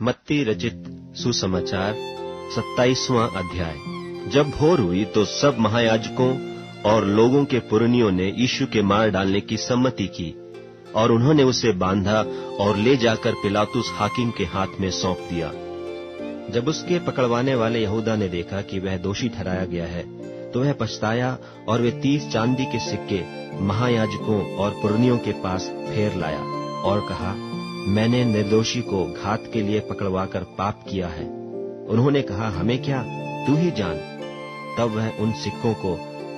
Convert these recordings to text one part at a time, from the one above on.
मत्ती रचित सुसमाचार 27वां अध्याय। जब भोर हुई तो सब महायाजकों और लोगों के पुरनियों ने यीशु के मार डालने की सम्मति की और उन्होंने उसे बांधा और ले जाकर पिलातुस हाकिम के हाथ में सौंप दिया। जब उसके पकड़वाने वाले यहूदा ने देखा कि वह दोषी ठहराया गया है तो वह पछताया और वे 30 चांदी के सिक्के महायाजकों और पुरनियों के पास फेर लाया और कहा, मैंने निर्दोषी को घात के लिए पकड़वाकर पाप किया है। उन्होंने कहा, हमें क्या, तू ही जान। तब वह उन सिक्कों को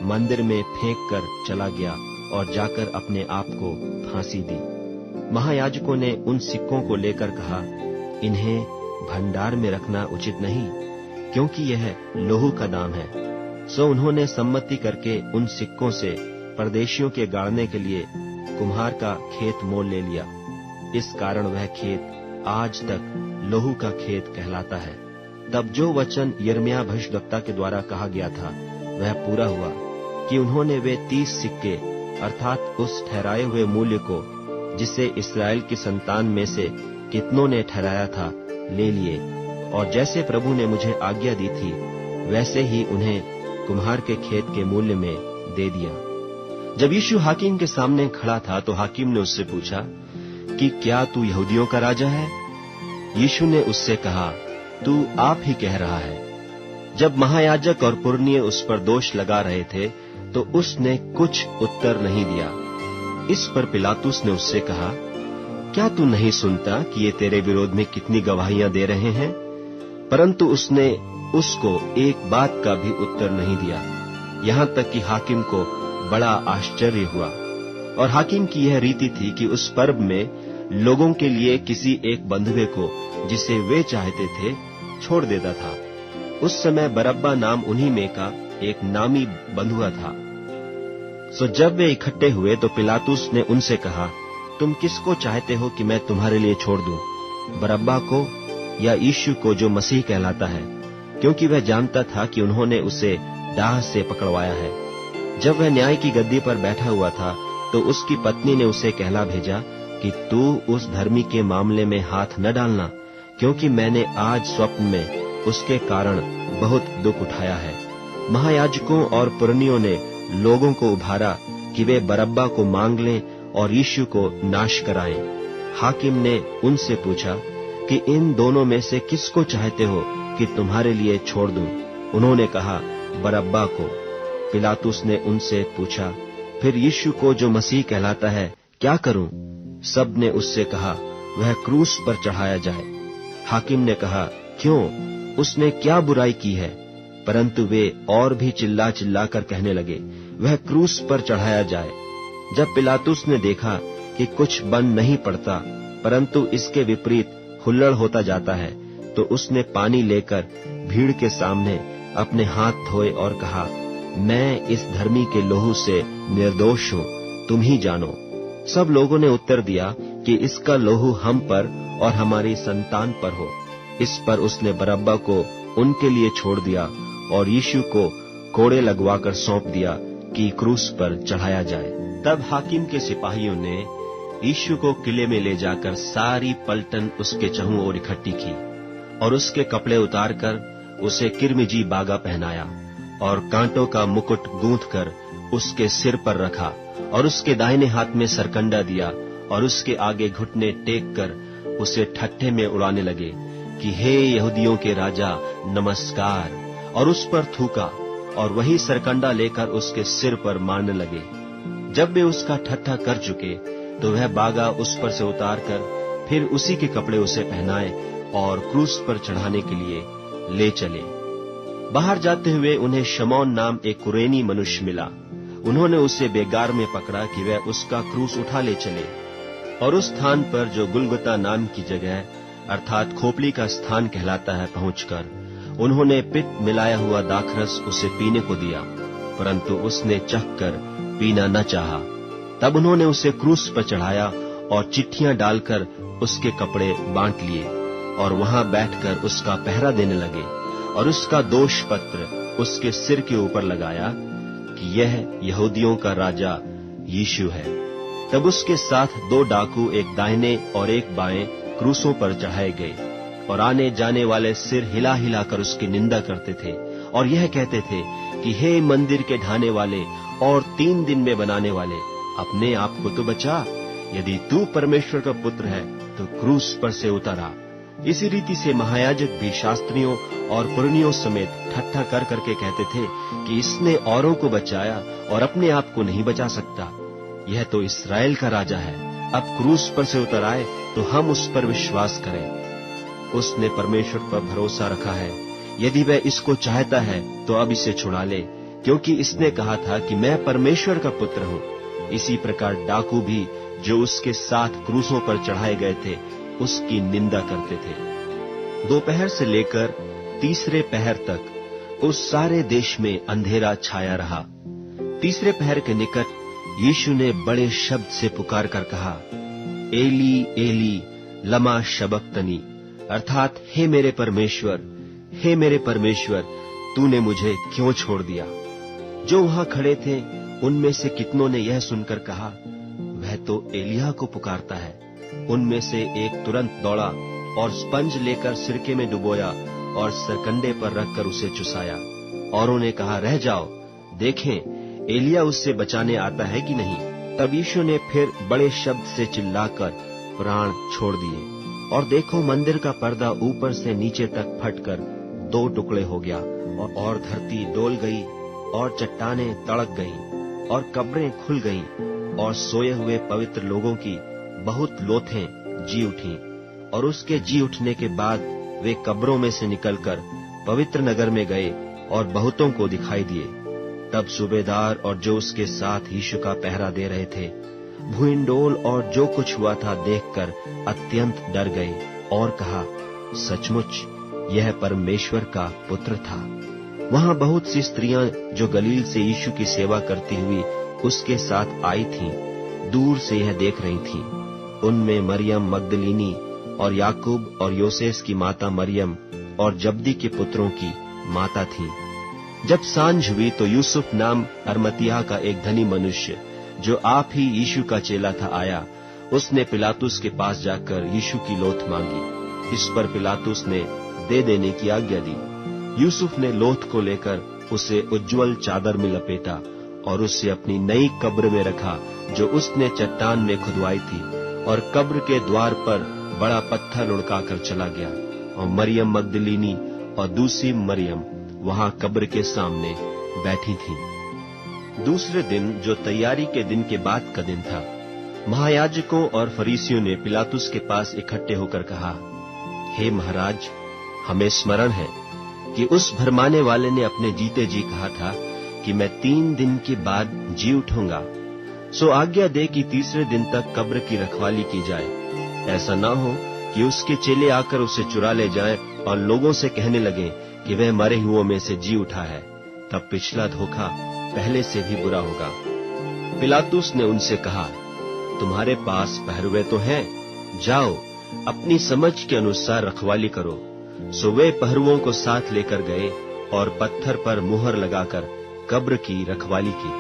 मंदिर में फेंक कर चला गया और जाकर अपने आप को फांसी दी। महायाजकों ने उन सिक्कों को लेकर कहा, इन्हें भंडार में रखना उचित नहीं, क्योंकि यह लोहू का दाम है। सो उन्होंने सम्मति करके उन सिक्कों से परदेशियों के गाड़ने के लिए कुम्हार का खेत मोल ले लिया। इस कारण वह खेत आज तक लोहू का खेत कहलाता है। तब जो वचन यिर्मयाह भविष्यद्वक्ता के द्वारा कहा गया था वह पूरा हुआ कि उन्होंने वे 30 सिक्के अर्थात उस ठहराए हुए मूल्य को जिसे इस्राएल की संतान में से कितनों ने ठहराया था ले लिए, और जैसे प्रभु ने मुझे आज्ञा दी थी वैसे ही उन्हें कुम्हार के खेत के मूल्य में दे दिया। जब यीशु हाकिम के सामने खड़ा था तो हाकिम ने उससे पूछा कि क्या तू यहूदियों का राजा है? यीशु ने उससे कहा, तू आप ही कह रहा है। जब महायाजक और पुरनिये उस पर दोष लगा रहे थे तो उसने कुछ उत्तर नहीं दिया। इस पर पिलातुस ने उससे कहा, क्या तू नहीं सुनता कि ये तेरे विरोध में कितनी गवाहियां दे रहे हैं? परंतु उसने उसको एक बात का भी उत्तर नहीं दिया। यहाँ तक कि हाकिम को बड़ा आश्चर्य हुआ। और हाकिम की यह रीति थी कि उस पर्व में लोगों के लिए किसी एक बंधुए को जिसे वे चाहते थे छोड़ देता था। उस समय बरअब्बा नाम उन्हीं में का एक नामी बंधुआ था। सो जब वे इकट्ठे हुए तो पिलातुस ने उनसे कहा, तुम किसको चाहते हो कि मैं तुम्हारे लिए छोड़ दूं, बरअब्बा को या यीशु को जो मसीह कहलाता है? क्योंकि वह जानता था कि उन्होंने उसे डाह से पकड़वाया है। जब वह न्याय की गद्दी पर बैठा हुआ था तो उसकी पत्नी ने उसे कहला भेजा कि तू उस धर्मी के मामले में हाथ न डालना, क्योंकि मैंने आज स्वप्न में उसके कारण बहुत दुख उठाया है। महायाजकों और पुरनियों ने लोगों को उभारा कि वे बरअब्बा को मांग लें और यीशु को नाश कराएं। हाकिम ने उनसे पूछा कि इन दोनों में से किसको चाहते हो कि तुम्हारे लिए छोड़ दूं? उन्होंने कहा, बरअब्बा को। पिलातुस ने उनसे पूछा, फिर यीशु को जो मसीह कहलाता है क्या करूं? सब ने उससे कहा, वह क्रूस पर चढ़ाया जाए। हाकिम ने कहा, क्यों, उसने क्या बुराई की है? परंतु वे और भी चिल्ला चिल्ला कर कहने लगे, वह क्रूस पर चढ़ाया जाए। जब पिलातुस ने देखा कि कुछ बन नहीं पड़ता परंतु इसके विपरीत हुल्लड़ होता जाता है, तो उसने पानी लेकर भीड़ के सामने अपने हाथ धोए और कहा, मैं इस धर्मी के लोहू से निर्दोष हूं, तुम ही जानो। सब लोगों ने उत्तर दिया कि इसका लोहू हम पर और हमारी संतान पर हो। इस पर उसने बरअब्बा को उनके लिए छोड़ दिया और यीशु को कोड़े लगवाकर सौंप दिया कि क्रूस पर चढ़ाया जाए। तब हाकिम के सिपाहियों ने यीशु को किले में ले जाकर सारी पलटन उसके चहुं ओर इकट्ठी की और उसके कपड़े उतारकर उसे किरमिजी बागा पहनाया और कांटों का मुकुट गूंथ कर उसके सिर पर रखा और उसके दाहिने हाथ में सरकंडा दिया और उसके आगे घुटने टेक कर उसे ठट्ठे में उड़ाने लगे कि हे यहूदियों के राजा नमस्कार, और उस पर थूका और वही सरकंडा लेकर उसके सिर पर मारने लगे। जब वे उसका ठट्ठा कर चुके तो वह बागा उस पर से उतार कर फिर उसी के कपड़े उसे पहनाए और क्रूस पर चढ़ाने के लिए ले चले। बाहर जाते हुए उन्हें शमौन नाम एक कुरेनी मनुष्य मिला। उन्होंने उसे बेगार में पकड़ा कि वह उसका क्रूस उठा ले चले, और उस स्थान पर जो गुलगुता नाम की जगह अर्थात खोपड़ी का स्थान कहलाता है पहुंचकर उन्होंने पित्त मिलाया हुआ दाखरस उसे पीने को दिया, परंतु उसने चखकर पीना न चाहा। तब उन्होंने उसे क्रूस पर चढ़ाया और चिट्ठियां डालकर उसके कपड़े बांट लिए और वहां बैठकर उसका पहरा देने लगे और उसका दोष पत्र उसके सिर के ऊपर लगाया कि यह यहूदियों का राजा यीशु है। तब उसके साथ 2 डाकू एक दाहिने और एक बाएं क्रूसों पर चढ़ाए गए। और आने जाने वाले सिर हिला हिला कर उसकी निंदा करते थे और यह कहते थे कि हे मंदिर के ढाने वाले और 3 दिन में बनाने वाले, अपने आप को तो बचा। यदि तू परमेश्वर का पुत्र है तो क्रूस पर से उतर आ। इसी रीति से महायाजक भी शास्त्रियों और पुरनियों समेत ठट्ठा कर करके कहते थे कि इसने औरों को बचाया और अपने आप को नहीं बचा सकता। यह तो इस्राएल का राजा है, अब क्रूस पर से उतर आए तो हम उस पर विश्वास करें। उसने परमेश्वर पर भरोसा रखा है। यदि वह इसको चाहता है तो अब इसे छुड़ा ले, क्योंकि इसने कहा था कि मैं परमेश्वर का पुत्र हूँ। इसी प्रकार डाकू भी जो उसके साथ क्रूसों पर चढ़ाए गए थे उसकी निंदा करते थे। दोपहर से लेकर तीसरे पहर तक उस सारे देश में अंधेरा छाया रहा। तीसरे पहर के निकट यीशु ने बड़े शब्द से पुकार कर कहा, एली एली लमा शबक्तनी, अर्थात हे मेरे परमेश्वर, तूने मुझे क्यों छोड़ दिया। जो वहां खड़े थे उनमें से कितनों ने यह सुनकर कहा, वह तो एलिय्याह को पुकारता है। उनमें से एक तुरंत दौड़ा और स्पंज लेकर सिरके में डुबोया और सरकंडे पर रखकर उसे चुसाया। औरों ने कहा, रह जाओ, देखें एलिय्याह उससे बचाने आता है कि नहीं। तब यीशु ने फिर बड़े शब्द से चिल्लाकर प्राण छोड़ दिए और देखो मंदिर का पर्दा ऊपर से नीचे तक फटकर 2 टुकड़े हो गया और धरती डोल गई और चट्टानें तड़क गईं और कब्रें खुल गईं और सोए हुए पवित्र लोगों की बहुत लोथें जी उठीं। और उसके जी उठने के बाद वे कब्रों में से निकलकर पवित्र नगर में गए और बहुतों को दिखाई दिए। तब सूबेदार और जो उसके साथ यीशु का पहरा दे रहे थे भूइंडोल और जो कुछ हुआ था देखकर अत्यंत डर गए और कहा, सचमुच यह परमेश्वर का पुत्र था। वहां बहुत सी स्त्रियां जो गलील से यीशु की सेवा करती हुई उसके साथ आई थीं, दूर से यह देख रही थीं। उनमें मरियम मगदलीनी और याकूब और योसेस की माता मरियम और जब्दी के पुत्रों की माता थीं। जब सांझ हुई तो यूसुफ नाम अरमतियाह का एक धनी मनुष्य जो आप ही यीशु का चेला था आया। उसने पिलातुस के पास जाकर यीशु की लोथ मांगी। इस पर पिलातुस ने दे देने की आज्ञा दी। यूसुफ ने लोथ को लेकर उसे उज्ज्वल चादर में लपेटा और उसे अपनी नई कब्र में रखा जो उसने चट्टान में खुदवाई थी, और कब्र के द्वार पर बड़ा पत्थर लुढ़काकर चला गया। और मरियम मगदलीनी और दूसरी मरियम वहां कब्र के सामने बैठी थीं। दूसरे दिन जो तैयारी के दिन के बाद का दिन था, महायाजकों और फरीसियों ने पिलातुस के पास इकट्ठे होकर कहा, हे महाराज, हमें स्मरण है कि उस भरमाने वाले ने अपने जीते जी कहा था कि मैं 3 दिन के बाद जी उठूंगा। सो आज्ञा दे कि तीसरे दिन तक कब्र की रखवाली की जाए। ऐसा न हो कि उसके चेले आकर उसे चुरा ले जाएं और लोगों से कहने लगें कि वह मरे हुओं में से जी उठा है। तब पिछला धोखा पहले से भी बुरा होगा। पिलातुस ने उनसे कहा, तुम्हारे पास पहरुए तो हैं, जाओ अपनी समझ के अनुसार रखवाली करो। सो वे पहरुओं को साथ लेकर गए और पत्थर पर मुहर लगाकर कब्र की रखवाली की।